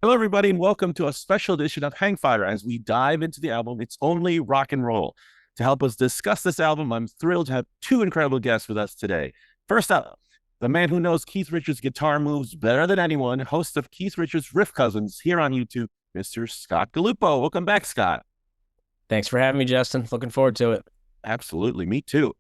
Hello, everybody, and welcome to a special edition of Hang Fire as we dive into the album It's Only Rock and Roll. To help us discuss this album, I'm thrilled to have two incredible guests with us today. First up, the man who knows Keith Richards' guitar moves better than anyone, host of Keith Richards' Riff Cousins here on YouTube, Mr. Scott Galupo. Welcome back, Scott. Thanks for having me, Justin. Looking forward to it. Absolutely, me too.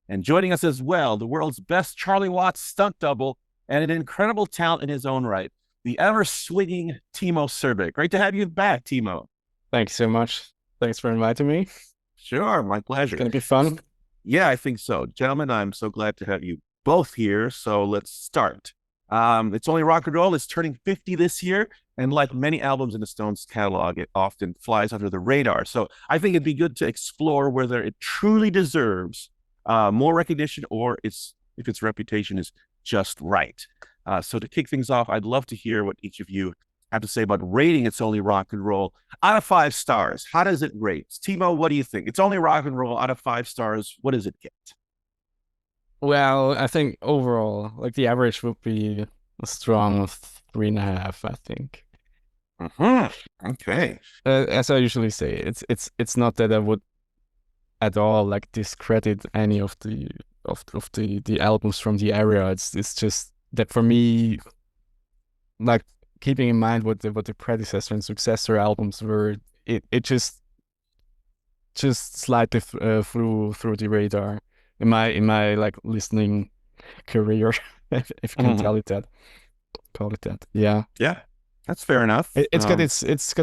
And joining us as well, the world's best Charlie Watts stunt double and an incredible talent in his own right, the ever-swinging Timo Surbeck. Great to have you back, Timo. Thanks so much. Thanks for inviting me. Sure, my pleasure. It's going to be fun. Yeah, I think so. Gentlemen, I'm so glad to have you both here. So let's start. It's Only Rock and Roll is turning 50 this year. And like many albums in the Stones catalog, it often flies under the radar. So I think it'd be good to explore whether it truly deserves more recognition or if its reputation is just right. So to kick things off, I'd love to hear what each of you have to say about rating It's Only Rock and Roll out of 5 stars. How does it rate? Timo, what do you think? It's Only Rock and Roll out of 5 stars. What does it get? Well, I think overall, like the average would be a strong 3.5, I think. Okay. As I usually say, it's not that I would at all like discredit any of the albums from the era. It's just that for me, like keeping in mind what the predecessor and successor albums were, it just slightly flew through the radar in my like listening career, if you can call it that. Yeah, that's fair enough. It's got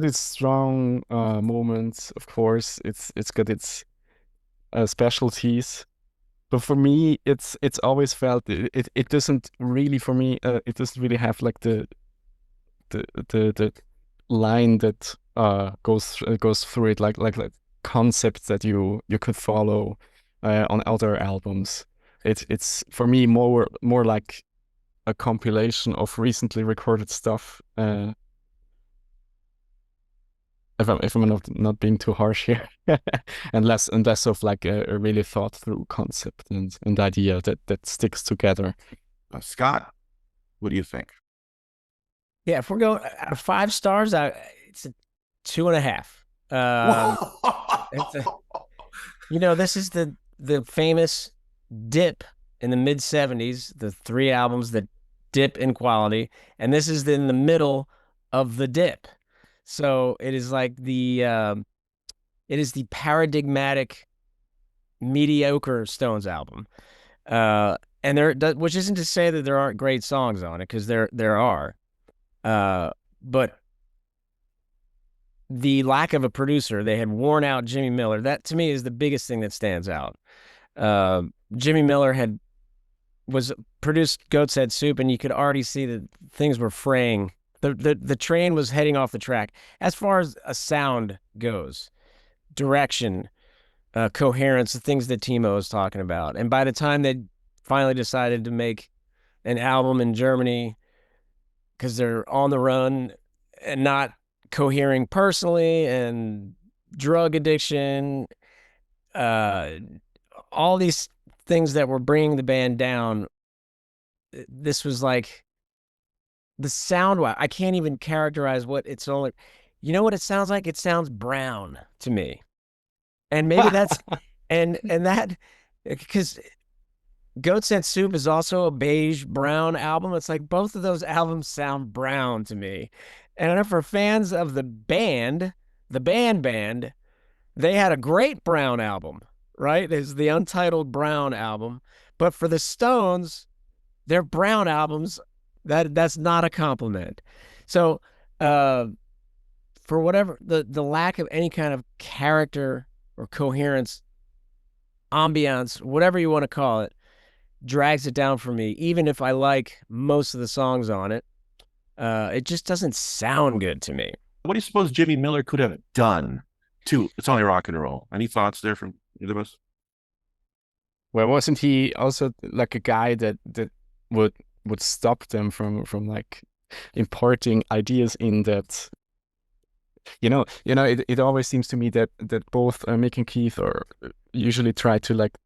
its strong moments, of course. It's got its specialties. But for me, it's always felt it doesn't really, for me, it doesn't really have like the line that goes through it, like concepts that you could follow on other albums. It's for me more like a compilation of recently recorded stuff. If I'm not being too harsh here, and less of like a really thought through concept and idea that sticks together. Scott, what do you think? Yeah, if we're going out of 5 stars, it's a 2.5. This is the famous dip in the mid 70s, the 3 albums that dip in quality, and this is in the middle of the dip. So it is like it is the paradigmatic mediocre Stones album, and which isn't to say that there aren't great songs on it, because there are, but the lack of a producer, they had worn out Jimmy Miller. That to me is the biggest thing that stands out. Jimmy Miller was produced Goat's Head Soup, and you could already see that things were fraying. The train was heading off the track as far as a sound goes, direction, coherence, the things that Timo is talking about. And by the time they finally decided to make an album in Germany, because they're on the run and not cohering personally, and drug addiction, all these things that were bringing the band down, this was like the sound. I can't even characterize what it's only. You know what it sounds like? It sounds brown to me, and maybe that's and that, because Goat's Head Soup is also a beige brown album. It's like both of those albums sound brown to me. And I know for fans of the band, they had a great brown album, right? It's the Untitled Brown album. But for the Stones, their brown albums, that's not a compliment. So for whatever, the lack of any kind of character or coherence, ambiance, whatever you want to call it, drags it down for me. Even if I like most of the songs on it, it just doesn't sound good to me. What do you suppose Jimmy Miller could have done to It's Only Rock and Roll? Any thoughts there from either of us? Well, wasn't he also like a guy that would stop them from like importing ideas in that? It always seems to me that both Mick and Keith usually try to like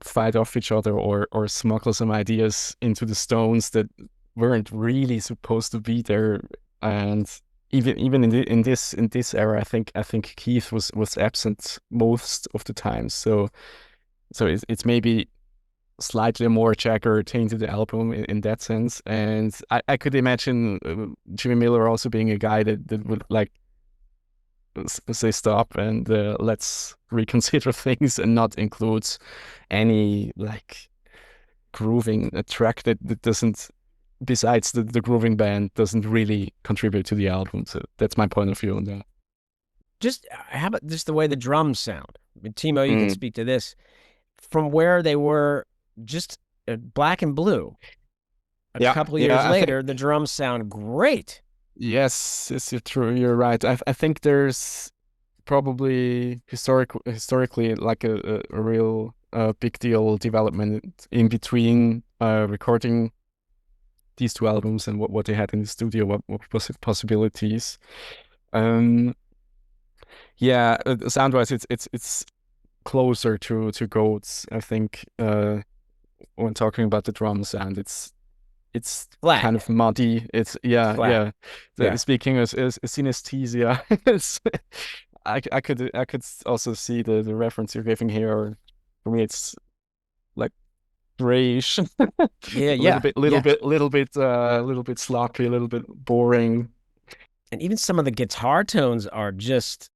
fight off each other or smuggle some ideas into the Stones that weren't really supposed to be there, and even in this era, I think Keith was absent most of the time. So it's maybe slightly a more Jagger tainted album in that sense. And I could imagine Jimmy Miller also being a guy that would like say stop and let's reconsider things and not include any like grooving a track that doesn't, besides the grooving band, doesn't really contribute to the album. So that's my point of view on that. Just how about just the way the drums sound? I mean, Timo, you can speak to this. From where they were just Black and Blue, a couple of years later, the drums sound great. Yes, you're true. You're right. I think there's probably historically like a real big deal development in between recording these two albums and what they had in the studio, what possibilities. Yeah, sound-wise, it's closer to Goats, I think. When talking about the drum sound, it's flat, kind of muddy. It's flat. Speaking as synesthesia, I could also see the reference you're giving here. For me, it's like grayish. Little bit sloppy, a little bit boring. And even some of the guitar tones are just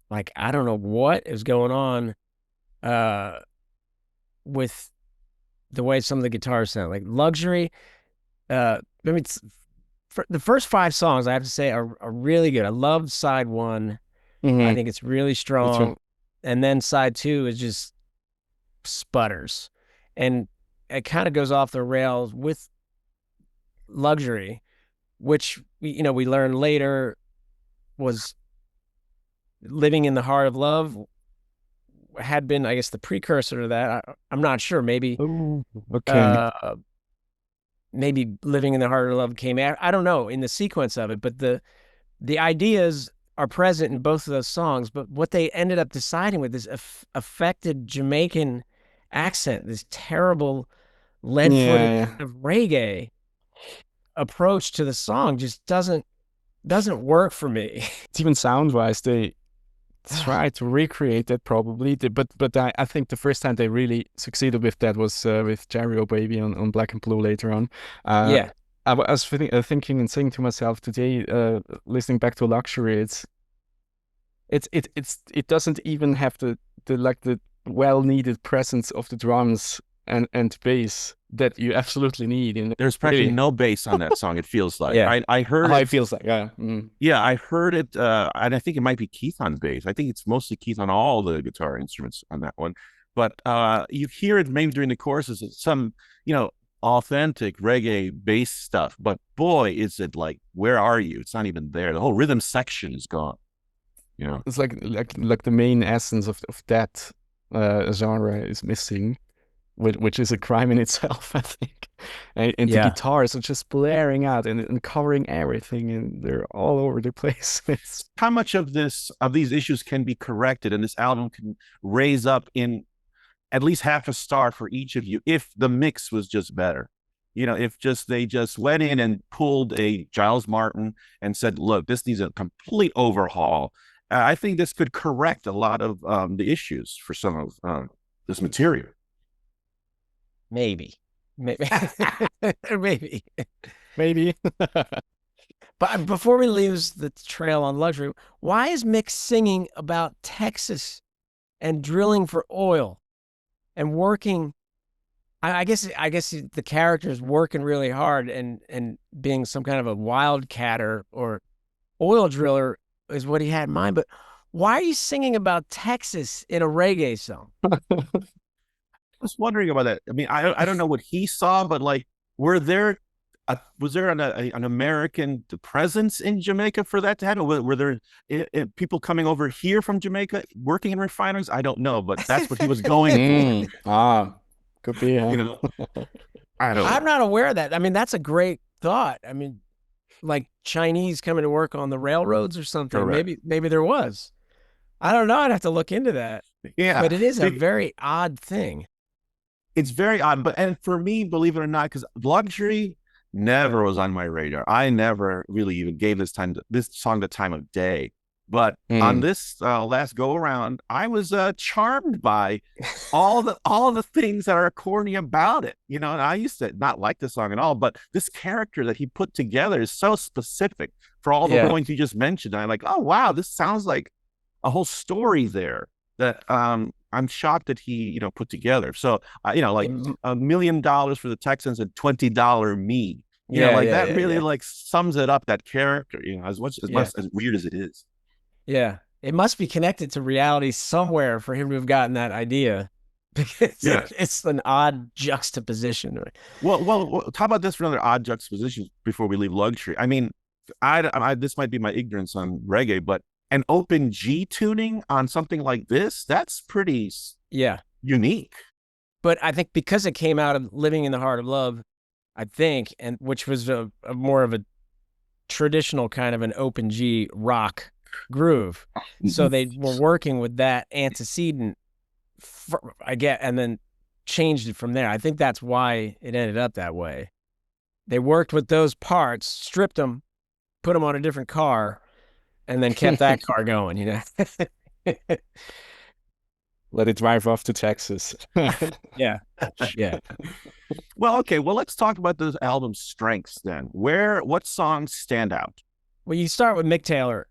like, I don't know what is going on with the way some of the guitars sound. Like Luxury, I mean, the first 5 songs I have to say are really good. I love side 1. I think it's really strong. And then side 2 is just sputters. And it kind of goes off the rails with Luxury, which, you know, we learned later was Living in the Heart of Love, had been, I guess, the precursor to that. I'm not sure. Maybe, maybe Living in the Heart of Love came out. I don't know in the sequence of it, but the ideas are present in both of those songs. But what they ended up deciding with this affected Jamaican accent, this terrible lead-footed of reggae approach to the song, just doesn't work for me. It's even sound-wise, they try to recreate that probably, but I think the first time they really succeeded with that was with Jerry O'Baby on Black and Blue later on. I was thinking and saying to myself today, listening back to Luxury, it doesn't even have the well needed presence of the drums and bass that you absolutely need. There's practically no bass on that song. It feels like. I heard it feels like. Yeah, I heard it, and I think it might be Keith on bass. I think it's mostly Keith on all the guitar instruments on that one. But you hear it maybe during the choruses, some authentic reggae bass stuff. But boy, is it like, where are you? It's not even there. The whole rhythm section is gone. It's like the main essence of that genre is missing. Which is a crime in itself, I think. And the guitars are just blaring out and covering everything, and they're all over the place. How much of these issues can be corrected, and this album can raise up in at least half a star for each of you if the mix was just better? If they just went in and pulled a Giles Martin and said, look, this needs a complete overhaul. I think this could correct a lot of the issues for some of this material. Maybe. Maybe. But before we leave the trail on Luxury, why is Mick singing about Texas and drilling for oil and working? I guess the character is working really hard and being some kind of a wildcatter or oil driller is what he had in mind. But why are you singing about Texas in a reggae song? I was wondering about that. I mean, I don't know what he saw, but like, was there an American presence in Jamaica for that to happen? Were there people coming over here from Jamaica working in refineries? I don't know, but that's what he was going for. Could be. I don't know. I'm not aware of that. I mean, that's a great thought. I mean, like Chinese coming to work on the railroads or something. Correct. Maybe there was. I don't know. I'd have to look into that. Yeah, but it is a very odd thing. It's very odd, and for me, believe it or not, because Luxury never was on my radar. I never really even gave this song the time of day. But on this last go around, I was charmed by all the things that are corny about it. And I used to not like the song at all, but this character that he put together is so specific for all the points you just mentioned. And I'm like, oh wow, this sounds like a whole story there that I'm shocked that he put together. So like $1 million for the Texans and $20 me. That really like sums it up, that character, as much as weird as it is. Yeah. It must be connected to reality somewhere for him to have gotten that idea. Because it's an odd juxtaposition. Right? Well, how about this for another odd juxtaposition before we leave luxury? I mean, this might be my ignorance on reggae, but an open G tuning on something like this, that's pretty unique. But I think because it came out of Living in the Heart of Love, I think, and which was a more of a traditional kind of an open G rock groove. So they were working with that antecedent, and then changed it from there. I think that's why it ended up that way. They worked with those parts, stripped them, put them on a different car, and then kept that car going, Let it drive off to Texas. Yeah. Well, okay. Well, let's talk about those album's strengths then. What songs stand out? Well, you start with Mick Taylor.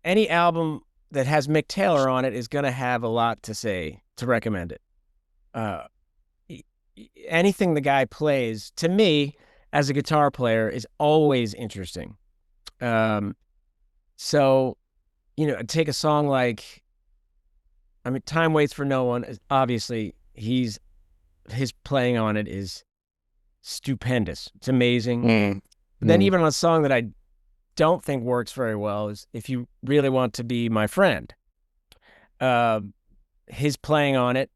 Any album that has Mick Taylor on it is going to have a lot to say to recommend it. Anything the guy plays, to me, as a guitar player, is always interesting. So, take a song like, Time Waits for No One. Obviously, his playing on it is stupendous. It's amazing. Then even on a song that I don't think works very well is If You Really Want to Be My Friend. His playing on it,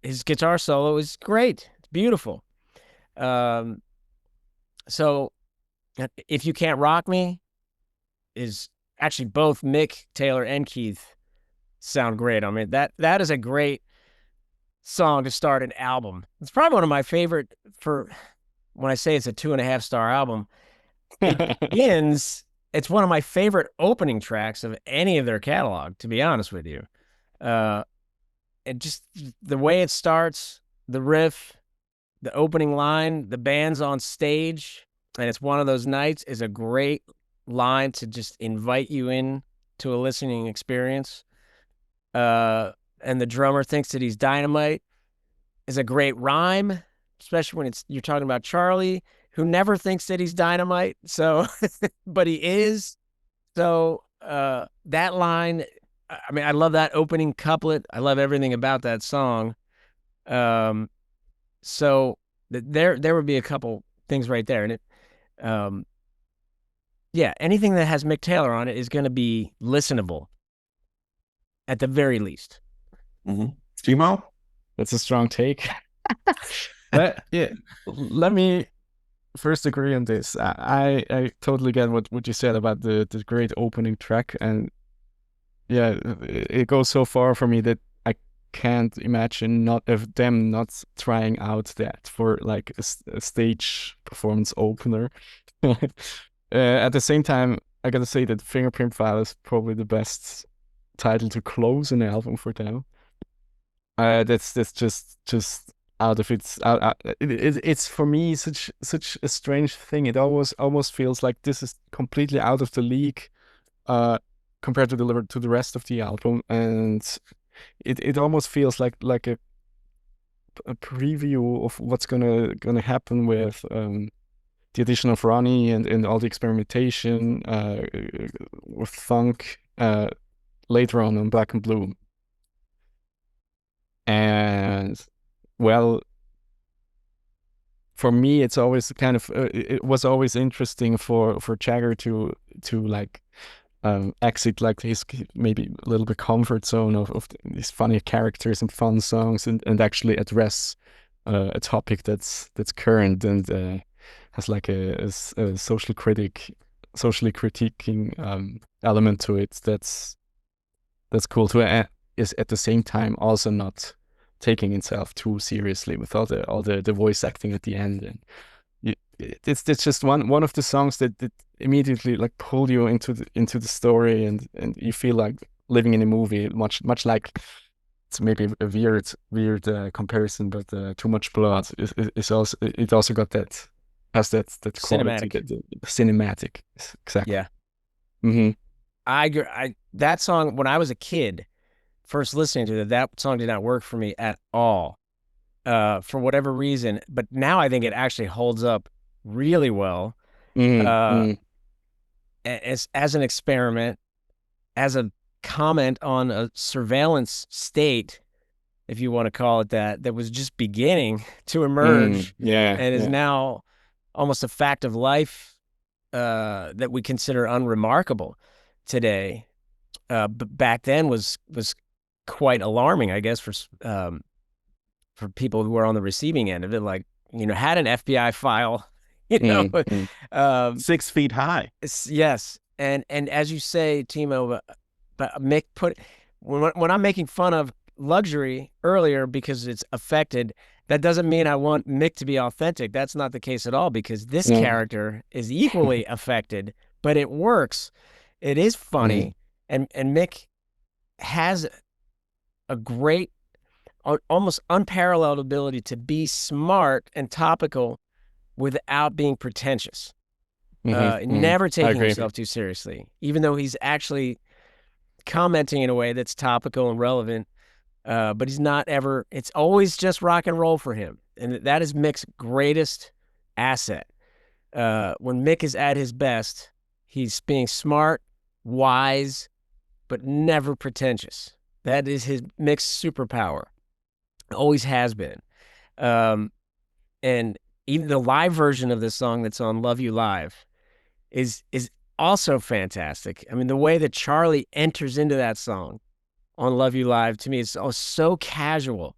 his guitar solo is great. It's beautiful. So If You Can't Rock Me is actually both Mick, Taylor, and Keith sound great. That is a great song to start an album. It's probably one of my favorite when I say it's a 2.5-star album. It begins, it's one of my favorite opening tracks of any of their catalog, to be honest with you. And just the way it starts, the riff, the opening line, the band's on stage, and it's one of those nights is a great line to just invite you in to a listening experience. And the drummer thinks that he's dynamite is a great rhyme, especially when you're talking about Charlie, who never thinks that he's dynamite. So, but he is. So, that line, I love that opening couplet. I love everything about that song. So there would be a couple things right there. And anything that has Mick Taylor on it is going to be listenable at the very least. Timo? That's a strong take. But let me first agree on this. I totally get what you said about the great opening track, and it goes so far for me that I can't imagine them not trying out that for like a stage performance opener. At the same time, I gotta say that Fingerprint File is probably the best title to close an album for them. That's just out of it's for me such a strange thing. It almost feels like this is completely out of the league compared to the rest of the album, and it almost feels like a preview of what's gonna happen with the addition of Ronnie and all the experimentation with funk later on Black and Blue. And well, for me, it's always kind of it was always interesting for Jagger to like exit like his maybe a little bit comfort zone of these funny characters and fun songs and actually address a topic that's current and has like a socially critiquing element to it. That's cool too. Is at the same time also not taking itself too seriously with all the voice acting at the end. And it's just one of the songs that immediately like pull you into the story, and you feel like living in a movie, much like, it's maybe a weird comparison, but Too Much Blood is also, it also got that, has that quality, Cinematic. that cinematic. Exactly. Yeah. Mm-hmm. I agree. That song, when I was a kid, first listening to it, that song did not work for me at all, for whatever reason. But now I think it actually holds up really well, Mm-hmm. as an experiment, as a comment on a surveillance state, if you want to call it that, that was just beginning to emerge Yeah, and is yeah. now almost a fact of life, that we consider unremarkable today. But back then was quite alarming, I guess, for people who were on the receiving end of it, like, had an FBI file, you know. Mm. 6 feet high. Yes, and as you say, Timo, but Mick put, when I'm making fun of luxury earlier because it's affected, that doesn't mean I want Mick to be authentic. That's not the case at all, because this No. character is equally affected, but it works. It is funny, and Mick has a great, almost unparalleled ability to be smart and topical without being pretentious. Never I taking agree. himself too seriously, even though he's actually commenting in a way that's topical and relevant. But he's not ever, it's always just rock and roll for him. And that is Mick's greatest asset. When Mick is at his best, he's being smart, wise, but never pretentious. That is Mick's superpower. Always has been. And even the live version of this song that's on Love You Live is also fantastic. I mean, the way that Charlie enters into that song on Love You Live, to me, it's so casual,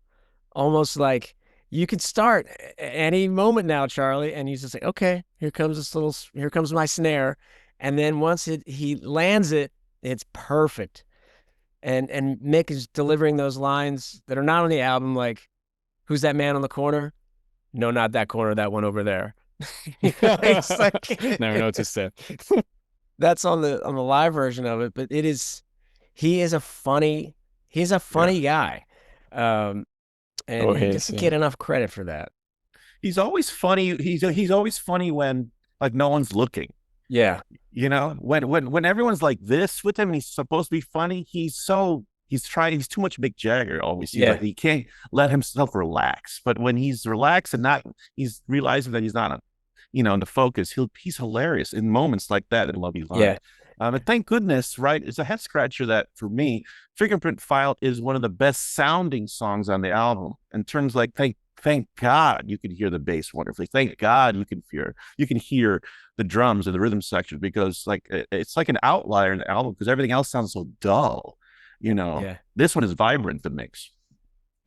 almost like you could start any moment now, Charlie, and he's just like, okay, here comes my snare, and then once he lands it, it's perfect. And Mick is delivering those lines that are not on the album, like, "Who's that man on the corner? No, not that corner, that one over there." It's like, Never noticed that. that's on the live version of it, but he's a funny guy. And he doesn't get enough credit for that. He's always funny. He's always funny when like no one's looking. Yeah. When everyone's like this with him and he's supposed to be funny, he's too much Mick Jagger always. He's like, he can't let himself relax. But when he's relaxed and he's realizing that he's not in the focus, he's hilarious in moments like that in Love You Live. Yeah. But thank goodness, right? It's a head scratcher that for me, Fingerprint File is one of the best sounding songs on the album. In terms like, thank God you can hear the bass wonderfully. Thank God you can hear the drums in the rhythm section, because like it's like an outlier in the album because everything else sounds so dull. Yeah. This one is vibrant, the mix.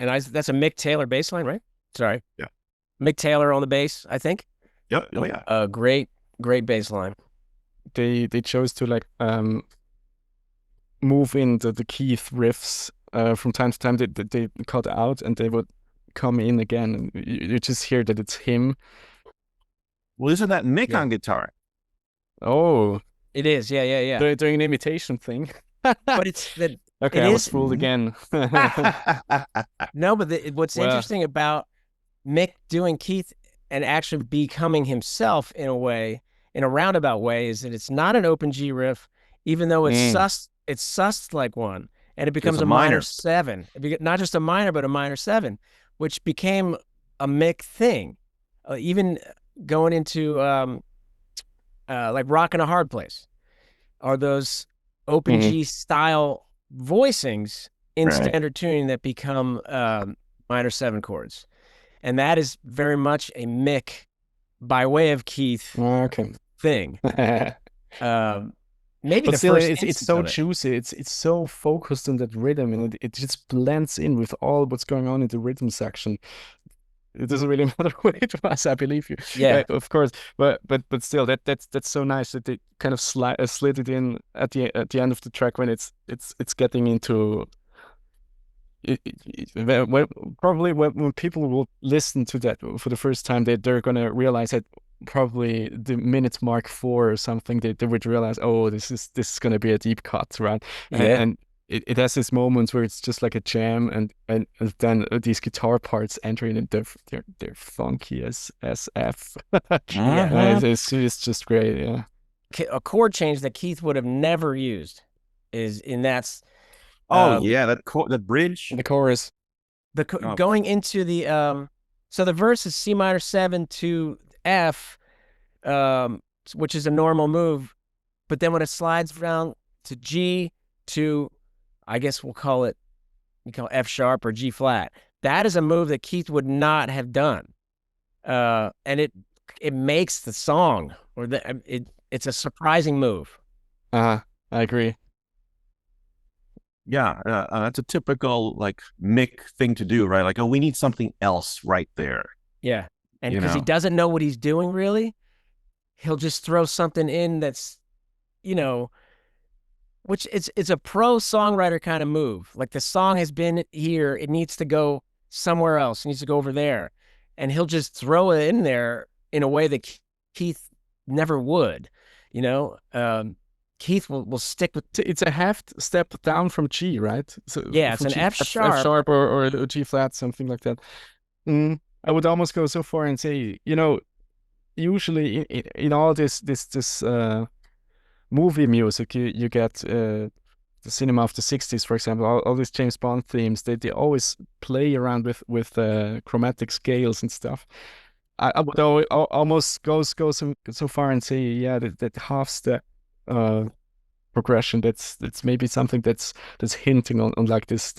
And that's a Mick Taylor bass line, right? Sorry. Yeah. Mick Taylor on the bass, I think. Yep. Oh yeah. Great bass line. They chose to like move in the Keith riffs from time to time. They cut out and they would come in again, and you just hear that it's him. Well, isn't that Mick on guitar? Oh, it is. Yeah. They're doing an imitation thing. But it's that. Okay, I was fooled again. No, but what's interesting about Mick doing Keith and actually becoming himself in a roundabout way, is that it's not an open G riff, even though it's sussed like one, and it becomes a minor 7. Not just a minor, but a minor 7, which became a Mick thing, even going into like Rockin' a Hard Place, are those open G style voicings in standard tuning that become minor 7 chords. And that is very much a Mick by way of Keith thing. Maybe but the still, first it's so juicy. It's so focused on that rhythm, and it just blends in with all what's going on in the rhythm section. It doesn't really matter what it was, I believe you. Yeah, of course. But still, that's so nice that they kind of slid it in at the end of the track when it's getting into. When people will listen to that for the first time, they're gonna realize that probably the minute mark 4 or something, they would realize, oh, this is gonna be a deep cut, right? And it has this moments where it's just like a jam, and then these guitar parts enter in, and they're funky as F. Yeah. It's just great, yeah. A chord change that Keith would have never used is in that's Yeah, that bridge. The chorus. Going into the so the verse is C minor 7 to F, which is a normal move, but then when it slides down to G to, I guess you call F sharp or G flat, that is a move that Keith would not have done, and it makes the song, or it's a surprising move. I agree. Yeah, that's a typical like Mick thing to do, right? Like, oh, we need something else right there. Yeah, and because he doesn't know what he's doing really, he'll just throw something in that's, which it's a pro songwriter kind of move. Like the song has been here, it needs to go somewhere else, it needs to go over there, and he'll just throw it in there in a way that Keith never would. Keith will stick with. It's a half step down from G, right? So yeah, it's an F sharp, F sharp or a G flat, something like that. I would almost go so far and say, usually in all this movie music, you get the cinema of the 60s, for example, all these James Bond themes, they always play around with chromatic scales and stuff. I would almost go so far and say, yeah, that half step progression, that's maybe something that's hinting on like this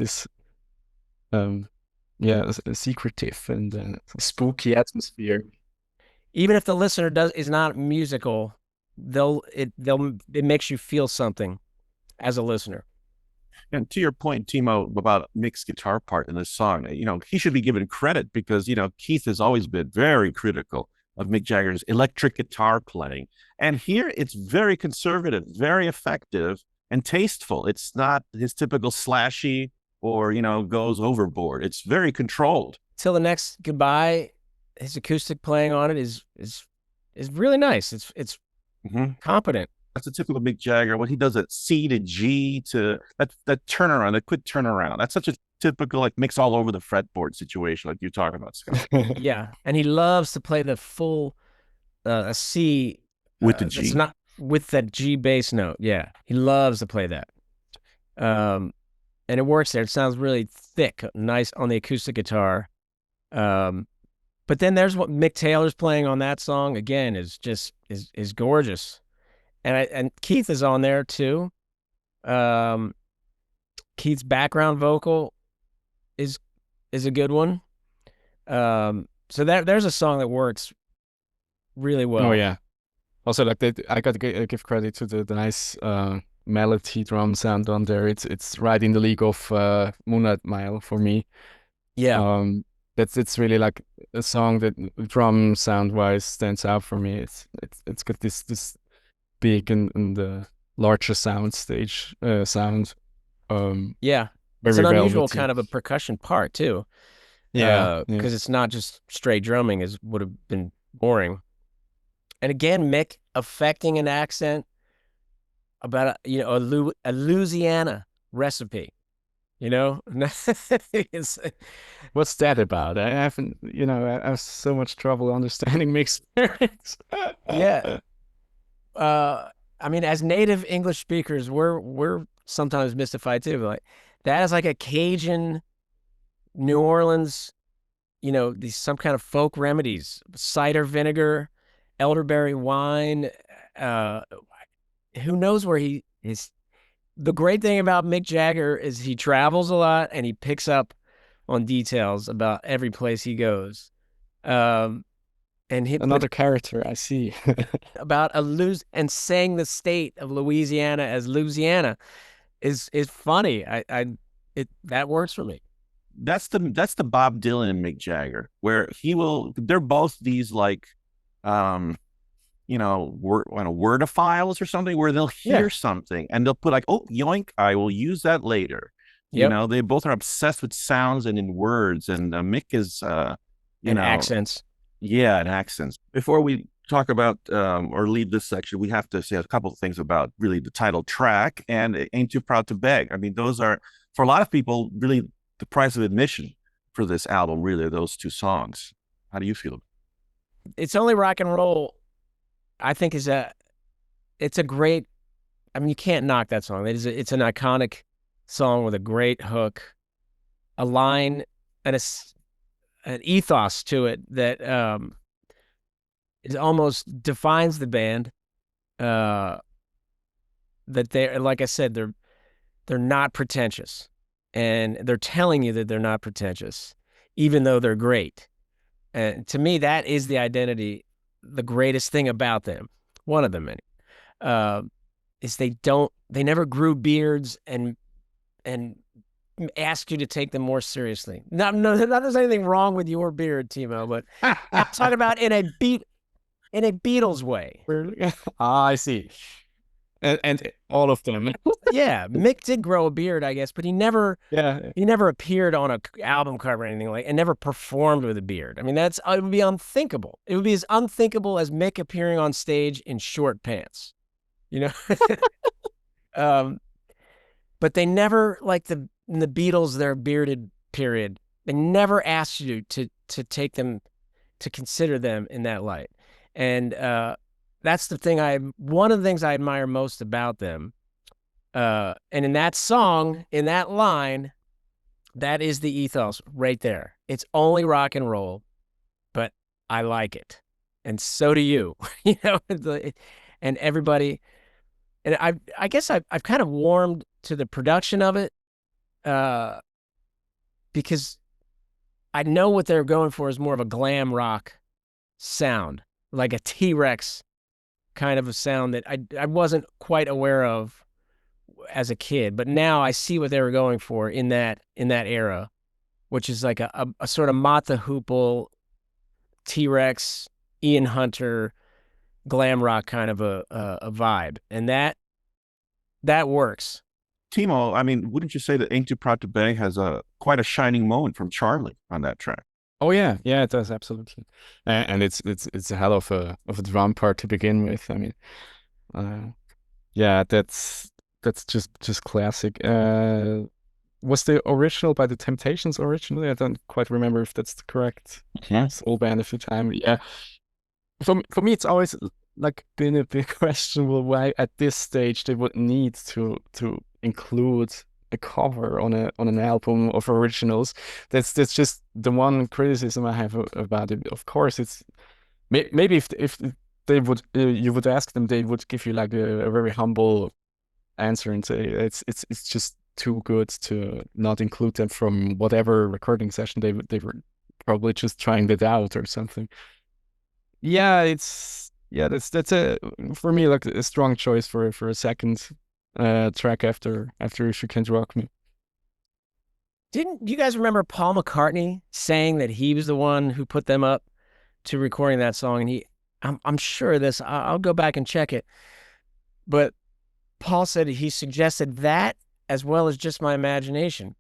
secretive and spooky atmosphere. Even if the listener is not musical, it makes you feel something as a listener. And to your point, Timo, about Mick's guitar part in this song, he should be given credit because, Keith has always been very critical of Mick Jagger's electric guitar playing. And here it's very conservative, very effective, and tasteful. It's not his typical slashy or, goes overboard. It's very controlled. Till the Next Goodbye, his acoustic playing on it is really nice. It's competent. That's a typical Mick Jagger. What he does at C to G to that turnaround, that quick turnaround. That's such a typical like mix all over the fretboard situation, like you're talking about, Scott. Yeah, and he loves to play the full a C with the G. It's not with that G bass note. Yeah, he loves to play that. And it works there. It sounds really thick, nice on the acoustic guitar. But then there's what Mick Taylor's playing on that song again is gorgeous. And Keith is on there too. Keith's background vocal is a good one. So there's a song that works really well. Oh yeah. Also, like I got to give credit to the nice melody drum sound on there. It's right in the league of Moonlight Mile for me. Yeah. It's really like a song that drum sound wise stands out for me. It's got this big and larger sound stage sound. Yeah, it's an unusual kind of a percussion part too. Yeah, because it's not just straight drumming, as would have been boring. And again, Mick affecting an accent about a Louisiana recipe. What's that about? I haven't, I have so much trouble understanding Mick's lyrics. Yeah. I mean, as native English speakers, we're sometimes mystified too. Like that is like a Cajun, New Orleans, these some kind of folk remedies, cider vinegar, elderberry wine. Who knows where he is? The great thing about Mick Jagger is he travels a lot and he picks up on details about every place he goes. Another character, I see. About and saying the state of Louisiana as Louisiana is funny. That works for me. That's the Bob Dylan and Mick Jagger, where they're both these like wordophiles or something, where they'll hear something and they'll put like, oh, yoink, I will use that later. Yep. They both are obsessed with sounds and in words, and Mick is and accents. Yeah, and accents. Before we talk about or lead this section, we have to say a couple of things about really the title track and Ain't Too Proud to Beg. I mean, those are, for a lot of people, really the price of admission for this album, really, those two songs. How do you feel? It's Only Rock and Roll, I think, it's a great, I mean, you can't knock that song. It's an iconic song with a great hook, a line, and an ethos to it that it almost defines the band. That they're, like I said, they're not pretentious, and they're telling you that they're not pretentious, even though they're great. And to me, that is the identity, the greatest thing about them. One of them, is they never grew beards and ask you to take them more seriously. Not there's anything wrong with your beard, Timo, but I'm talking about in a Beatles way. I see. And all of them. Yeah, Mick did grow a beard, I guess, but he never appeared on an album cover or anything like, and never performed with a beard. I mean, it would be unthinkable. It would be as unthinkable as Mick appearing on stage in short pants, you know. But they never, like in the Beatles, their bearded period, they never asked you to take them, to consider them in that light. And that's one of the things I admire most about them. And in that song, in that line, that is the ethos right there. It's only rock and roll, but I like it. And so do you, you know, and everybody. And I guess I've kind of warmed to the production of it, because I know what they're going for is more of a glam rock sound, like a T-Rex kind of a sound that I wasn't quite aware of as a kid, but now I see what they were going for in that era, which is like a sort of Mott the Hoople, T-Rex, Ian Hunter, glam rock kind of a vibe, and that works. Timo, I mean, wouldn't you say that Ain't Too Proud to Beg has quite a shining moment from Charlie on that track? Oh yeah, it does, absolutely. And it's a hell of a drum part to begin with. I mean, yeah, that's just classic. Was the original by the Temptations originally? I don't quite remember if that's the correct. Yes. Old band of the time. Yeah. For me, it's always like been a big question. Well, why at this stage they would need to include a cover on an album of originals. That's just the one criticism I have about it. Of course, it's maybe if they would you would ask them, they would give you like a very humble answer and say it's just too good to not include them from whatever recording session they were probably just trying that out or something. Yeah, that's a for me like a strong choice for a second track after If You Can't Rock Me. Didn't you guys remember Paul McCartney saying that he was the one who put them up to recording that song? And I'm sure of this. I'll go back and check it. But Paul said he suggested that as well as Just My Imagination.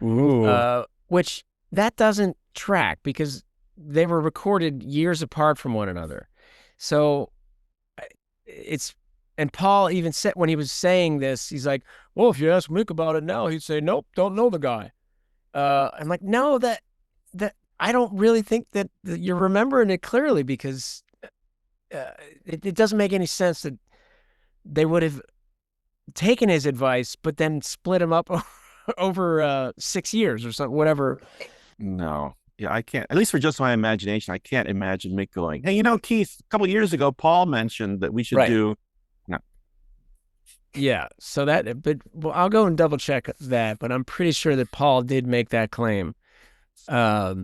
Ooh. Which that doesn't track because they were recorded years apart from one another. So and Paul even said when he was saying this, he's like, well, if you ask Mick about it now, he'd say, nope, don't know the guy. I'm like, no, that I don't really think that you're remembering it clearly, because it doesn't make any sense that they would have taken his advice, but then split him up over 6 years or something, whatever. No. Yeah, I can't, at least for Just My Imagination, I can't imagine Mick going, hey, Keith, a couple of years ago, Paul mentioned that we should do. No. Yeah. So I'll go and double check that, but I'm pretty sure that Paul did make that claim. Well,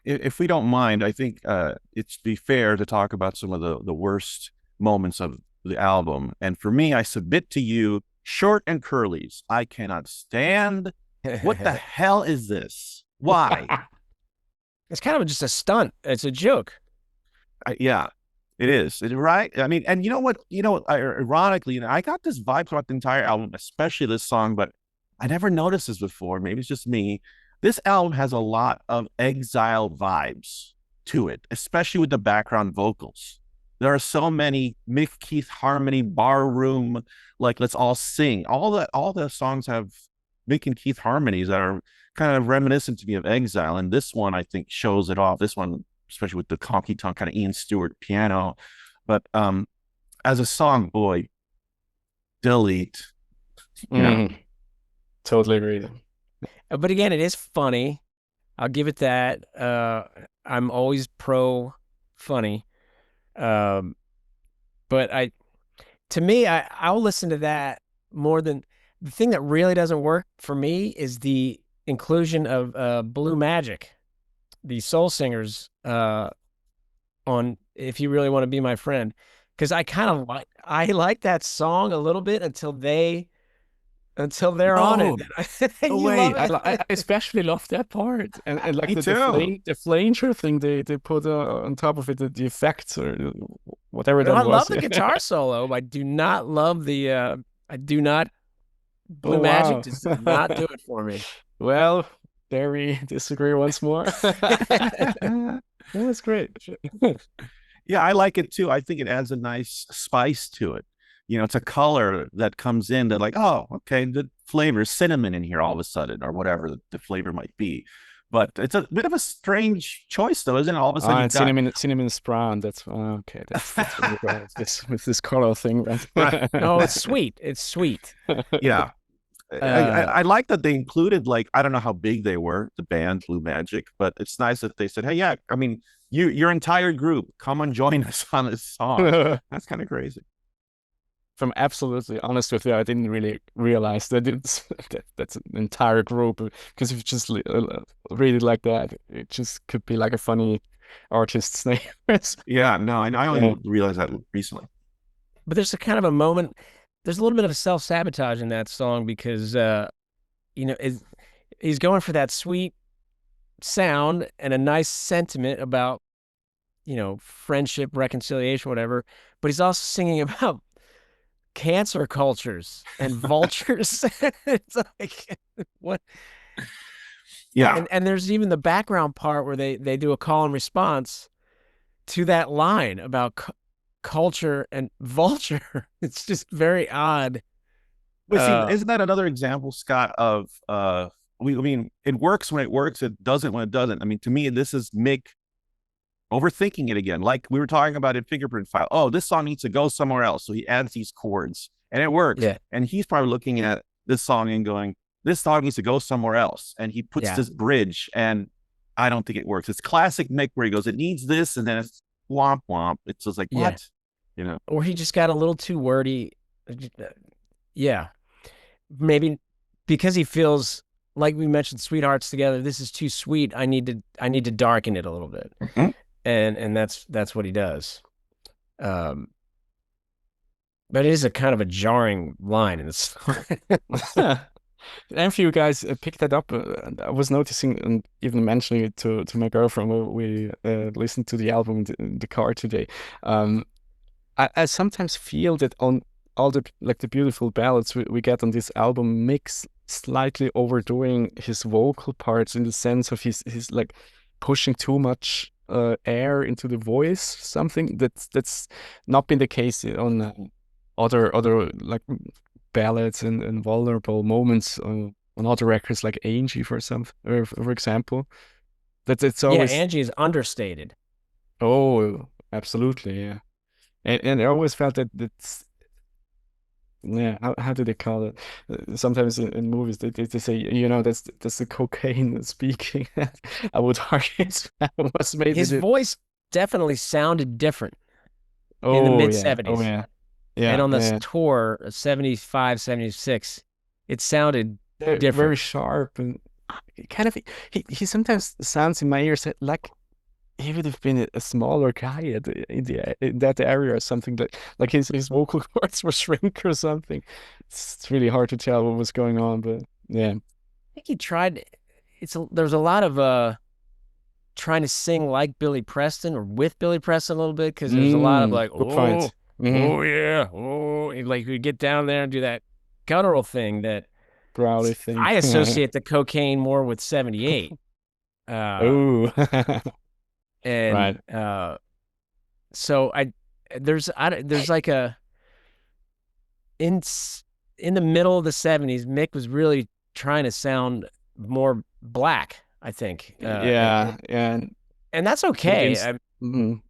if we don't mind, I think it's be fair to talk about some of the worst moments of the album. And for me, I submit to you, Short and Curly's. I cannot stand. What the hell is this? Why? It's kind of just a stunt. It's a joke. Yeah, it is. Right? I mean, and you know what? Ironically, I got this vibe throughout the entire album, especially this song, but I never noticed this before. Maybe it's just me. This album has a lot of Exile vibes. to it, especially with the background vocals. There are so many Mick Keith harmony, bar room, like let's all sing. All the songs have Mick and Keith harmonies that are kind of reminiscent to me of Exile. And this one, I think, shows it off. This one, especially with the conky tonk kind of Ian Stewart piano. But as a song, boy, delete. You know? Totally agree. But again, it is funny. I'll give it that. I'm always pro funny. But to me, I'll listen to that more than the thing that really doesn't work for me is the inclusion of Blue Magic, the soul singers, on If You Really Want to Be My Friend. Because I like that song a little bit until they're on it. No way. I especially love that part. And like the flanger thing they put on top of it, the effects or whatever that was. I love the guitar solo. I do not love the Blue Magic does not do it for me. Well, there we disagree once more. That's great. Yeah, I like it too. I think it adds a nice spice to it. You know, it's a color that comes in that like, oh, okay, the flavor, cinnamon in here all of a sudden, or whatever the flavor might be. But it's a bit of a strange choice, though, isn't it? All of a sudden, cinnamon is brown. That's okay. That's really right. This color thing, right? No, it's sweet. It's sweet. Yeah. I like that they included, like, I don't know how big they were, the band Blue Magic, but it's nice that they said, hey, yeah, I mean, your entire group, come and join us on this song. That's kind of crazy. If I'm absolutely honest with you, I didn't really realize that that's an entire group, because if you just read it like that, it just could be like a funny artist's name. Yeah, no, I only realized that recently. But there's a kind of a moment. There's a little bit of self-sabotage in that song because, he's going for that sweet sound and a nice sentiment about, friendship, reconciliation, whatever. But he's also singing about cancer cultures and vultures. It's like, what? Yeah. And there's even the background part where they do a call and response to that line about culture and vulture. It's just very odd. But see, isn't that another example, Scott, of I mean, it works when it works, it doesn't when it doesn't. I mean, to me, this is Mick overthinking it again, like we were talking about in Fingerprint File. Oh, this song needs to go somewhere else, so he adds these chords and it works. Yeah. And he's probably looking at this song and going, this song needs to go somewhere else, and he puts this bridge, and I don't think it works. It's classic Mick where he goes, it needs this, and then it's womp womp. It's just like, what? Or he just got a little too wordy. Yeah. Maybe because he feels like we mentioned Sweethearts Together, this is too sweet. I need to darken it a little bit. Mm-hmm. And that's what he does. But it is a kind of a jarring line in this song. And if you guys picked that up, I was noticing and even mentioning it to my girlfriend when we listened to the album in the car today. I sometimes feel that on all the beautiful ballads we get on this album, Mick's slightly overdoing his vocal parts in the sense of his like pushing too much air into the voice. Something that's not been the case on other like ballads and vulnerable moments on other records like Angie for example. That it's always Angie is understated. Oh, absolutely, yeah. And I always felt that's how do they call it? Sometimes in movies they say, that's the cocaine speaking. I would argue was maybe his voice definitely sounded different in the mid-70s. Oh yeah. And on this tour, 75, 76, it sounded different. Very sharp, and kind of he sometimes sounds in my ears like he would have been a smaller guy in that area or something, like his vocal cords were shrink or something. It's really hard to tell what was going on, but yeah. I think he tried. There's a lot of trying to sing like Billy Preston or with Billy Preston a little bit, because there's a lot of like, oh yeah, like you get down there and do that guttural thing that growly thing. I associate the cocaine more with 78. And Right. so there's like a in in the middle of the 70s, Mick was really trying to sound more black, I think. Yeah, And that's but okay. against, mhm,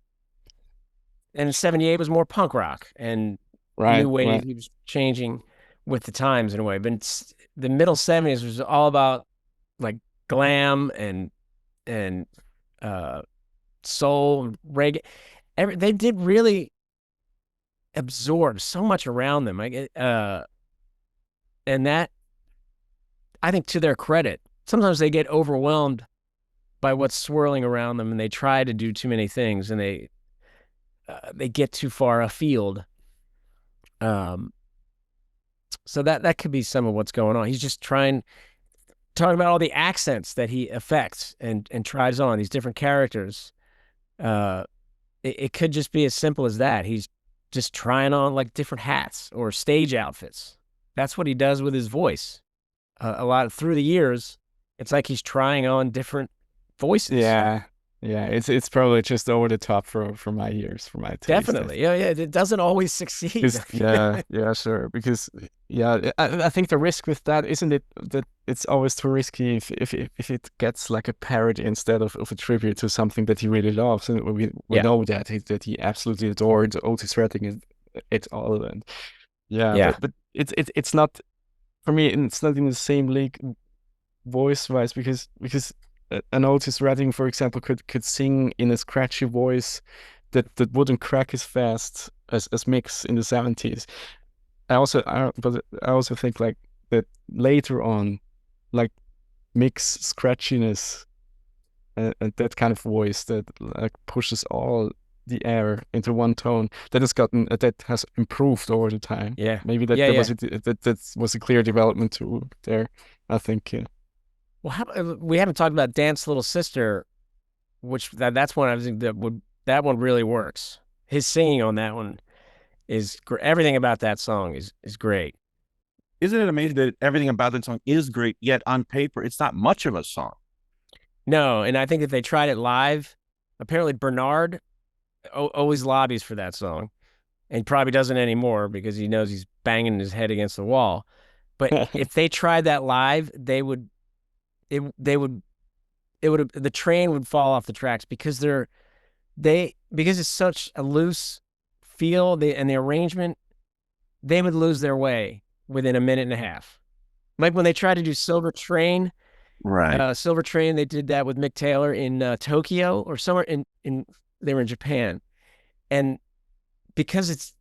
And 78 was more punk rock and new right, ways right. he was changing with the times in a way. But the middle 70s was all about like glam and uh soul, reggae. They did really absorb so much around them. And that, I think, to their credit, sometimes they get overwhelmed by what's swirling around them, and they try to do too many things, and they get too far afield. Um, so that could be some of what's going on. He's just talking about all the accents that he affects and tries on these different characters. Uh, it could just be as simple as that. He's just trying on like different hats or stage outfits. That's what he does with his voice. A lot through the years, it's like he's trying on different voices. Yeah, yeah. It's probably just over the top for my ears, for my taste. I Definitely. Yeah, yeah. It doesn't always succeed. Because yeah, sure. Because yeah, I think the risk with that isn't it that it's always too risky if it gets like a parody instead of a tribute to something that he really loves, and we Yeah. know that he absolutely adored Otis Redding and it all, and yeah, Yeah. but it's not for me. It's not in the same league voice wise because an Otis Redding, for example, could sing in a scratchy voice that wouldn't crack as fast as Mick's in the 70s. But I also think like that later on, like Mick's scratchiness and that kind of voice that like pushes all the air into one tone that has improved over the time. Yeah. Maybe Yeah. Yeah. that was a clear development too there. I think. Yeah. Well, we haven't talked about Dance Little Sister, which that's one I think that one really works. His singing on that one is everything about that song is great. Isn't it amazing that everything about that song is great, yet on paper it's not much of a song? No, and I think if they tried it live, apparently Bernard always lobbies for that song, and he probably doesn't anymore because he knows he's banging his head against the wall. But if they tried that live, the train would fall off the tracks because because it's such a loose feel, and the arrangement, they would lose their way within a minute and a half. Like when they tried to do Silver Train, Right. they did that with Mick Taylor in Tokyo or somewhere they were in Japan. And because it's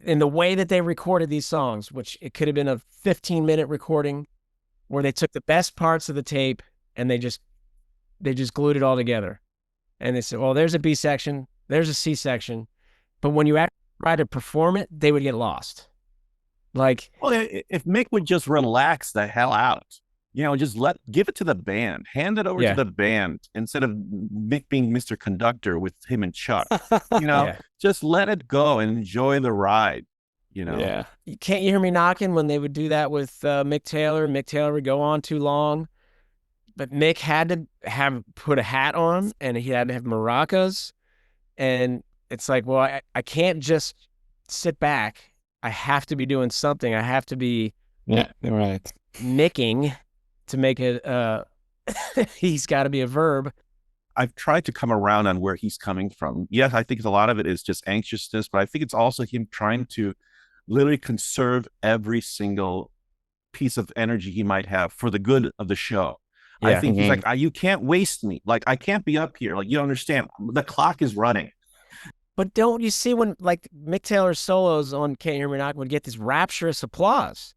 in the way that they recorded these songs, which it could have been a 15-minute recording where they took the best parts of the tape and they just glued it all together. And they said, well, there's a B section, there's a C section. But when you try to perform it, they would get lost. Like, Well, if Mick would just relax the hell out, just give it to the band, hand it over to yeah, the band instead of Mick being Mr. Conductor with him and Chuck. yeah. Just let it go and enjoy the ride. Yeah. Can't you hear me knocking when they would do that with Mick Taylor? Mick Taylor would go on too long, but Mick had to put a hat on and he had to have maracas. And it's like, well, I can't just sit back. I have to be doing something. I have to be Yeah, right. micking to make it. He's got to be a verb. I've tried to come around on where he's coming from. Yes, I think a lot of it is just anxiousness, but I think it's also him trying to literally conserve every single piece of energy he might have for the good of the show. I Yeah. think he's like, you can't waste me. Like, I can't be up here. Like, you don't understand. The clock is running. But don't you see when like Mick Taylor's solos on Can't Hear Me Knock would get this rapturous applause?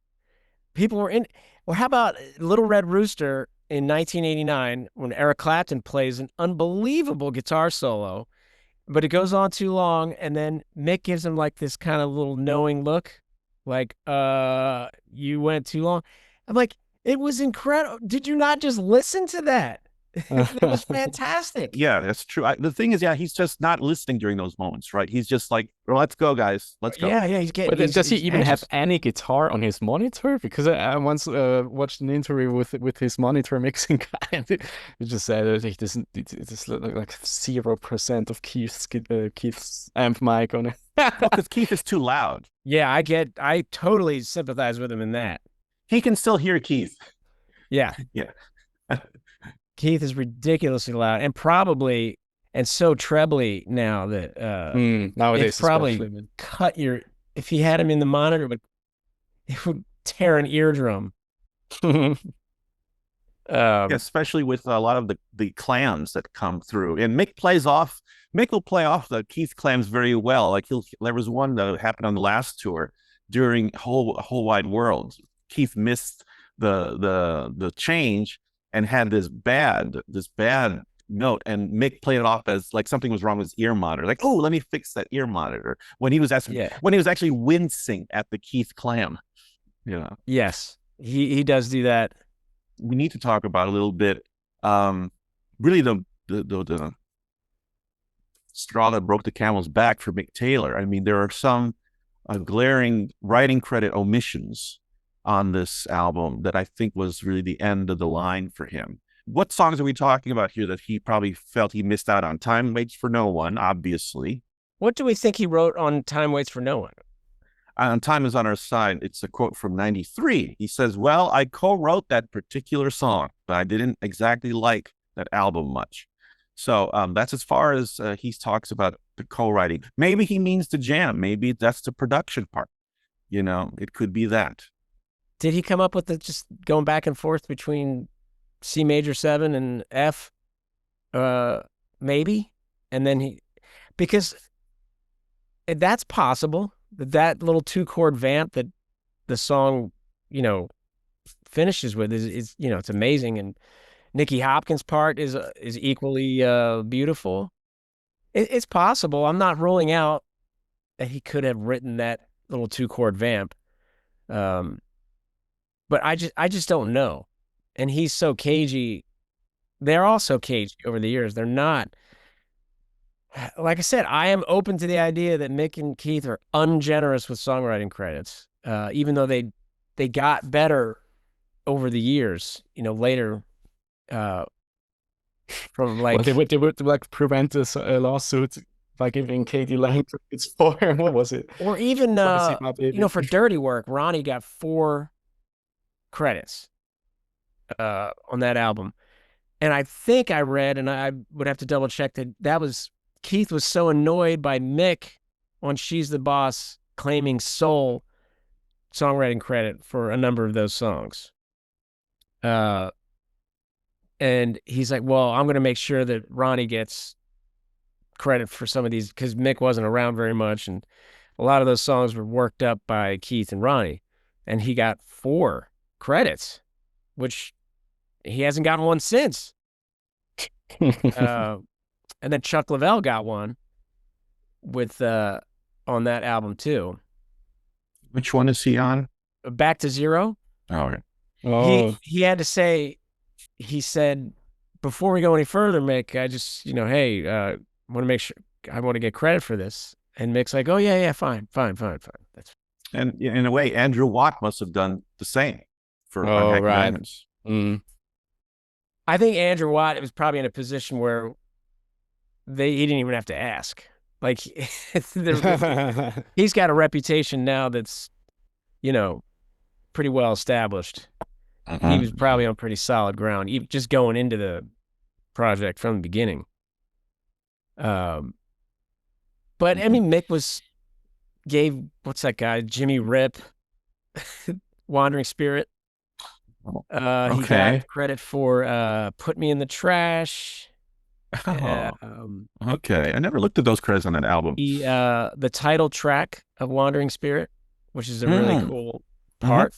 People were in. Or how about Little Red Rooster in 1989 when Eric Clapton plays an unbelievable guitar solo, but it goes on too long, and then Mick gives him like this kind of little knowing look, like, you went too long. I'm like, it was incredible. Did you not just listen to that? That was fantastic. Yeah, that's true. The thing is, yeah, he's just not listening during those moments, right? He's just like, well, let's go, guys. Let's go. Yeah, he's getting. But does he he's even have anxious. any guitar on his monitor? Because I once watched an interview with his monitor mixing guy, and he just said that he doesn't. It's like 0% of Keith's amp mic on it. Because Keith is too loud. Yeah, I totally sympathize with him in that. He can still hear Keith. Yeah. Yeah. Keith is ridiculously loud and so trebly now that Nowadays, it's probably cut your. If he had him in the monitor, it would tear an eardrum. Especially with a lot of the clams that come through. And Mick will play off the Keith clams very well. Like there was one that happened on the last tour during whole wide world. Keith missed the change and had this bad note, and Mick played it off as like something was wrong with his ear monitor. Like, oh, let me fix that ear monitor. When he was actually wincing at the Keith clam. Yeah. Yes, he does do that. We need to talk about a little bit. Really, the straw that broke the camel's back for Mick Taylor. I mean, there are some glaring writing credit omissions on this album that I think was really the end of the line for him. What songs are we talking about here that he probably felt he missed out on? Time Waits for No One, obviously. What do we think he wrote on Time Waits for No One? On Time Is on Our Side, it's a quote from 93. He says, well, I co-wrote that particular song, but I didn't exactly like that album much. So that's as far as he talks about the co-writing. Maybe he means to jam. Maybe that's the production part. You know, it could be that. Did he come up with just going back and forth between C major 7 and F? Maybe. And then because that's possible. That little 2-chord vamp that the song, finishes with is it's amazing. And Nicky Hopkins' part is equally beautiful. It's possible. I'm not ruling out that he could have written that little 2-chord vamp. But I just don't know. And he's so cagey. They're all so cagey over the years. They're not. Like I said, I am open to the idea that Mick and Keith are ungenerous with songwriting credits, even though they got better over the years. Later, from like they would like prevent this lawsuit by giving Katie Lang its 4. What was it? Or even for Dirty Work, Ronnie got 4 credits on that album, and I think I read, and I would have to double check that was. Keith was so annoyed by Mick on She's the Boss claiming sole songwriting credit for a number of those songs. And he's like, well, I'm going to make sure that Ronnie gets credit for some of these because Mick wasn't around very much. And a lot of those songs were worked up by Keith and Ronnie. And he got 4 credits, which he hasn't gotten one since. And then Chuck Leavell got one with on that album too. Which one is he on? Back to Zero. Oh, okay. He had to say, he said, before we go any further, Mick, I just, hey, want to make sure I want to get credit for this. And Mick's like, oh yeah, fine. That's and in a way, Andrew Watt must have done the same for right. I think Andrew Watt was probably in a position where he didn't even have to ask. Like, he's got a reputation now that's, pretty well established. He was probably on pretty solid ground, even just going into the project from the beginning. But I mean, Mick gave what's that guy, Jimmy Rip, Wandering Spirit. He got credit for Put Me in the Trash. Okay, I never looked at those credits on that album. The title track of Wandering Spirit, which is a really cool part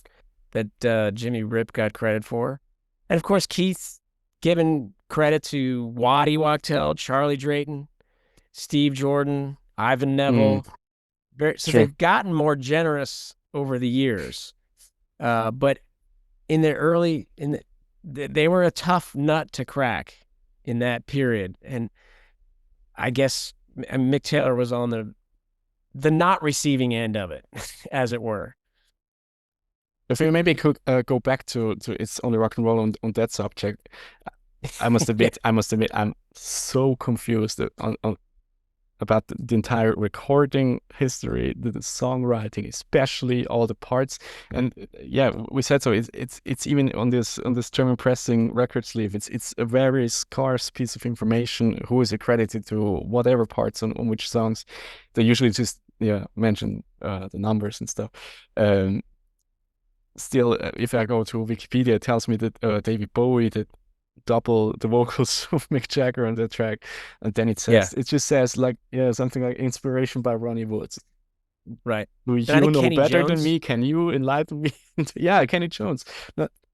that Jimmy Rip got credit for. And of course, Keith giving credit to Waddy Wachtel, Charlie Drayton, Steve Jordan, Ivan Neville. They've gotten more generous over the years. But in their they were a tough nut to crack. in that period. And I guess Mick Taylor was on the not receiving end of it, as it were. If we maybe could go back to It's Only Rock and Roll on that subject, I must admit, I'm so confused on about the entire recording history, the songwriting, especially all the parts. And yeah, we said so. It's even on this German pressing record sleeve. It's a very scarce piece of information. Who is accredited to whatever parts on which songs? They usually just mention the numbers and stuff. Still, if I go to Wikipedia, it tells me that David Bowie did double the vocals of Mick Jagger on that track, and then it just says like something like inspiration by Ronnie Wood. Right. Do you know Kenny better Jones, than me? Can you enlighten me? Yeah, Kenny Jones.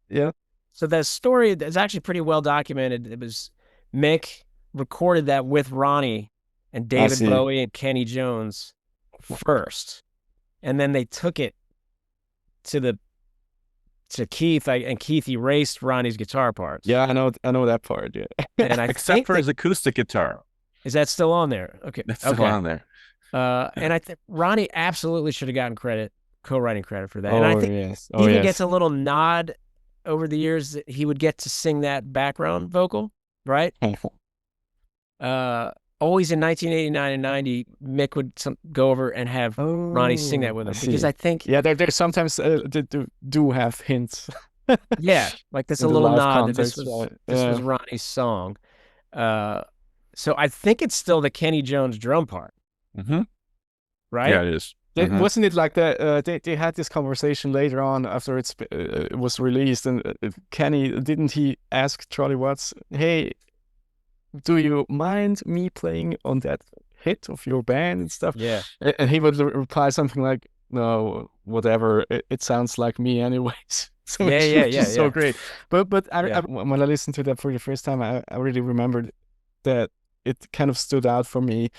Yeah. So that story is actually pretty well documented. It was Mick recorded that with Ronnie and David Bowie and Kenny Jones first, and then they took it to Keith, and Keith erased Ronnie's guitar parts. Yeah, I know that part. Yeah, and except for his acoustic guitar. Is that still on there? Okay, that's still on there. And I think Ronnie absolutely should have gotten co-writing credit for that. And I think he even gets a little nod over the years that he would get to sing that background vocal, right? Always in 1989 and 90, Mick would go over and have Ronnie sing that with him, because I think there's sometimes they do have hints. Yeah, like there's a little nod that this was Ronnie's song. So I think it's still the Kenny Jones drum part. Mm-hmm. Right? Yeah, it is. Wasn't it like that? They had this conversation later on after it was released, and Kenny, didn't he ask Charlie Watts, hey, do you mind me playing on that hit of your band and stuff? Yeah. And he would reply something like, no, whatever, it sounds like me anyways. So it's so great. But I, when I listened to that for the first time, I really remembered that it kind of stood out for me.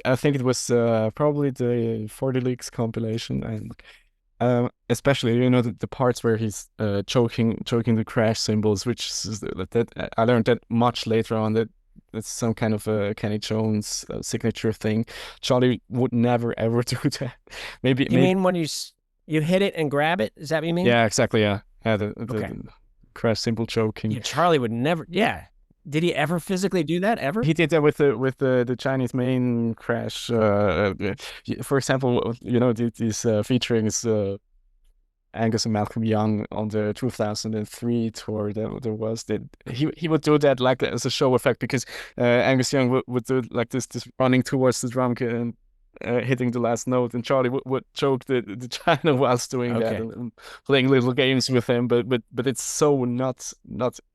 I think it was probably the 40 Leagues compilation, and especially the parts where he's choking the crash cymbals, which is that I learned that much later on, that it's some kind of a Kenny Jones signature thing. Charlie would never ever do that. Maybe you mean when you hit it and grab it? Is that what you mean? Yeah, exactly. Yeah, the crash cymbal choking. Yeah, Charlie would never. Yeah, did he ever physically do that? Ever? He did that with the Chinese main crash. For example, these featurings. Angus and Malcolm Young on the 2003 tour there was that he would do that like as a show effect, because Angus Young would do like this running towards the drum kit and hitting the last note, and Charlie would choke the China whilst doing that and playing little games with him, but it's so not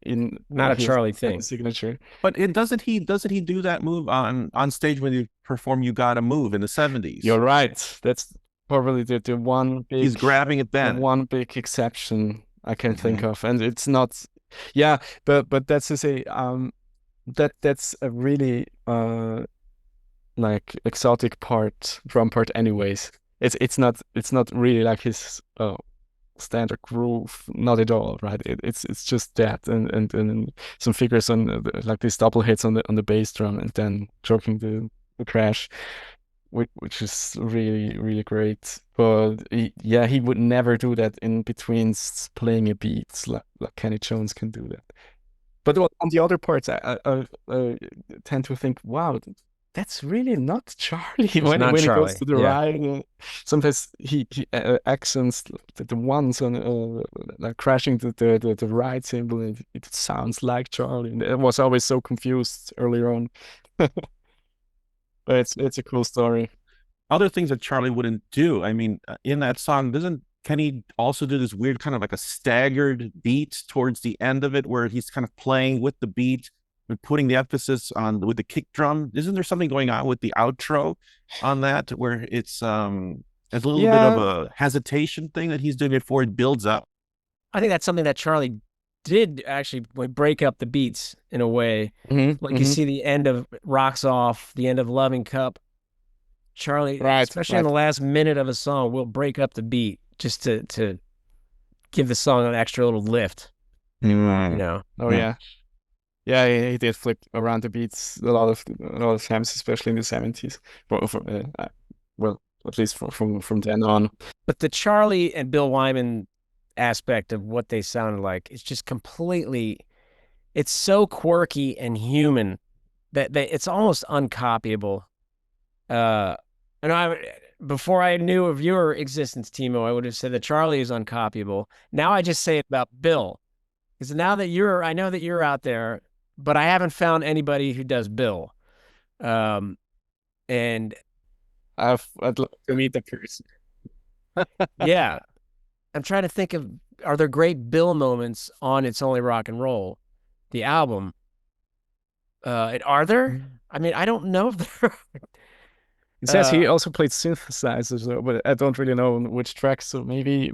a Charlie thing signature. But doesn't he do that move on stage when you perform You Gotta Move in the 70s? You're right. That's probably the one big, he's grabbing it then. One big exception I can think of, and it's not. Yeah, but that's to say, that's a really like exotic drum part. Anyways, it's not really like his standard groove, not at all, right? It's just that, and some figures on like these double hits on the bass drum, and then choking the crash. Which is really, really great. But he would never do that in between playing a beat like Kenny Jones can do that. But on the other parts, I tend to think, wow, that's really not Charlie. When he goes to the ride, sometimes he accents the ones on like crashing the ride cymbal, and it sounds like Charlie. And I was always so confused earlier on. But it's a cool story. Other things that Charlie wouldn't do. I mean, in that song, doesn't Kenny also do this weird kind of like a staggered beat towards the end of it, where he's kind of playing with the beat but putting the emphasis on with the kick drum? Isn't there something going on with the outro on that, where it's a little bit of a hesitation thing that he's doing before it builds up? I think that's something that Charlie did actually break up the beats in a way. You see the end of Rocks Off, the end of Loving Cup. Charlie, especially in the last minute of a song, will break up the beat just to give the song an extra little lift. Oh yeah. Yeah, he did flip around the beats a lot of times, especially in the 70s. Well, at least from then on. But the Charlie and Bill Wyman aspect of what they sounded like is just completely, it's so quirky and human that it's almost uncopyable. And before I knew of your existence, Timo, I would have said that Charlie is uncopyable. Now I just say it about Bill, because now that I know that you're out there, but I haven't found anybody who does Bill. And I'd love to meet the person. yeah, I'm trying to think of, are there great Bill moments on It's Only Rock and Roll, the album? Are there? I mean, I don't know if there. It says he also played synthesizers, though, but I don't really know which tracks. So maybe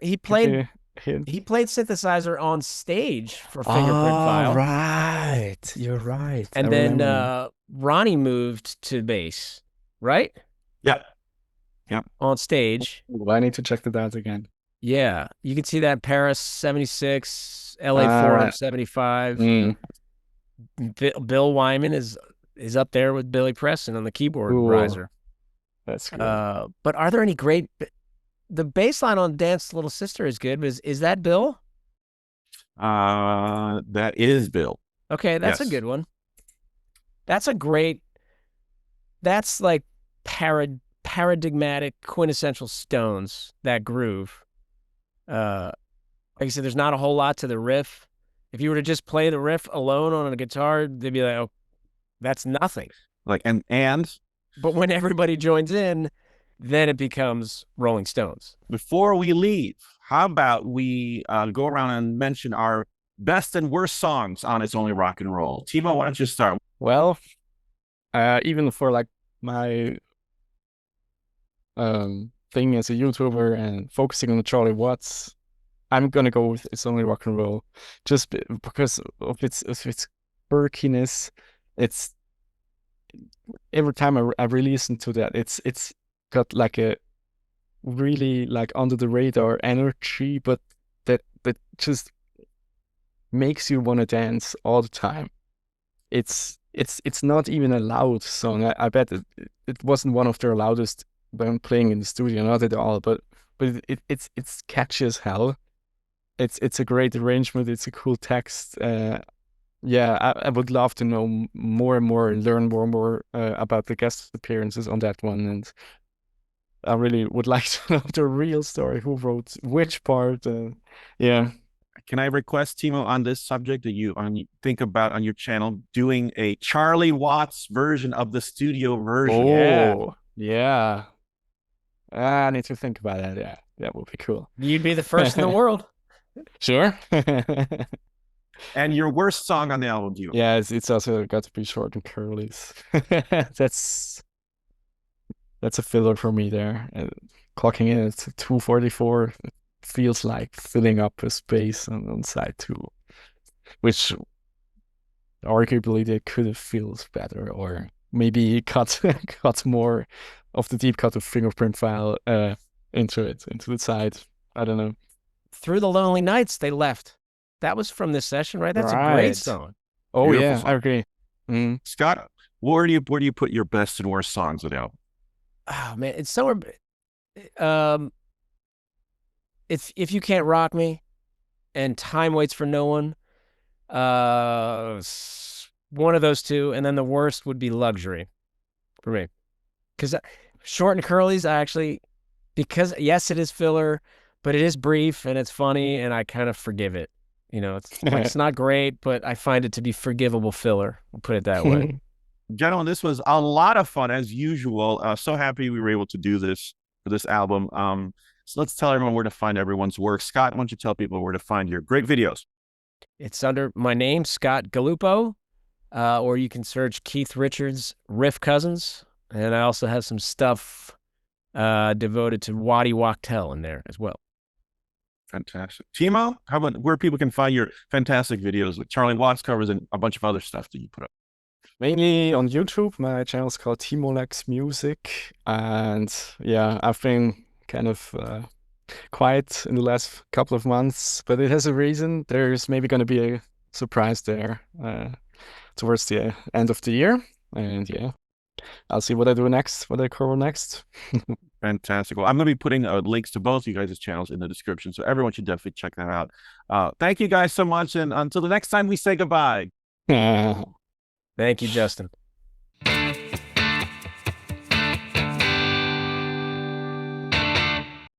he played synthesizer on stage for Fingerprint File. Right, you're right. And then Ronnie moved to bass, right? Yeah. On stage. Well, I need to check that out again. Yeah, you can see that Paris 76, LA 475. Bill Wyman is up there with Billy Preston on the keyboard riser. That's cool. But are there any great? The bass line on Dance Little Sister is good. Is that Bill? That is Bill. Okay, that's a good one. That's like paradigmatic, quintessential Stones, that groove. Like I said, there's not a whole lot to the riff. If you were to just play the riff alone on a guitar, they'd be like, oh, that's nothing. Like, and but when everybody joins in, then it becomes Rolling Stones. Before we leave, how about we go around and mention our best and worst songs on It's Only Rock and Roll? Timo, why don't you start? Well, even for like my thing as a YouTuber and focusing on Charlie Watts, I'm gonna go with It's Only Rock and Roll, just because of its quirkiness. It's every time I really listen to that, it's got like a really like under the radar energy, but that just makes you want to dance all the time. It's not even a loud song. I bet it wasn't one of their loudest when playing in the studio, not at all. But it's catchy as hell. It's a great arrangement. It's a cool text. Yeah, I would love to know more and more, learn more and more about the guest appearances on that one, and I really would like to know the real story, who wrote which part. Yeah. Can I request, Timo, on this subject that you think about on your channel doing a Charlie Watts version of the studio version? Oh, yeah. I need to think about that. Yeah, that would be cool. You'd be the first in the world. Sure. And your worst song on the album, Timo? Yeah, it's also got to be Short and Curly's. That's a filler for me there. Clocking in at 2:44 feels like filling up a space on side 2, which arguably they could have filled better, or maybe cut more of the deep cut of Fingerprint File into the side. I don't know. Through the Lonely Nights, they left. That was from this session, right? That's a great song. Oh, beautiful yeah, song. I agree. Scott, where do you put your best and worst songs of the album? Oh man, it's somewhere. If You Can't Rock Me, and Time Waits for No One, one of those two, and then the worst would be Luxury for me, because Short and Curly's, because yes, it is filler, but it is brief and it's funny, and I kind of forgive it. You know, it's like, it's not great, but I find it to be forgivable filler. We'll put it that way. Gentlemen, this was a lot of fun as usual. So happy we were able to do this for this album. So let's tell everyone where to find everyone's work. Scott, why don't you tell people where to find your great videos? It's under my name, Scott Galupo, or you can search Keith Richards Riff Cousins, and I also have some stuff devoted to Waddy Wachtel in there as well. Fantastic. Timo, how about where people can find your fantastic videos with Charlie Watts covers and a bunch of other stuff that you put up? Mainly on YouTube. My channel is called Timo Lex Music, and yeah, I've been kind of quiet in the last couple of months, but it has a reason. There's maybe going to be a surprise there towards the end of the year. And yeah, I'll see what I do next, what I cover next. Fantastic. Well, I'm going to be putting links to both of you guys' channels in the description, so everyone should definitely check that out. Thank you guys so much, and until the next time we say goodbye. Thank you, Justin.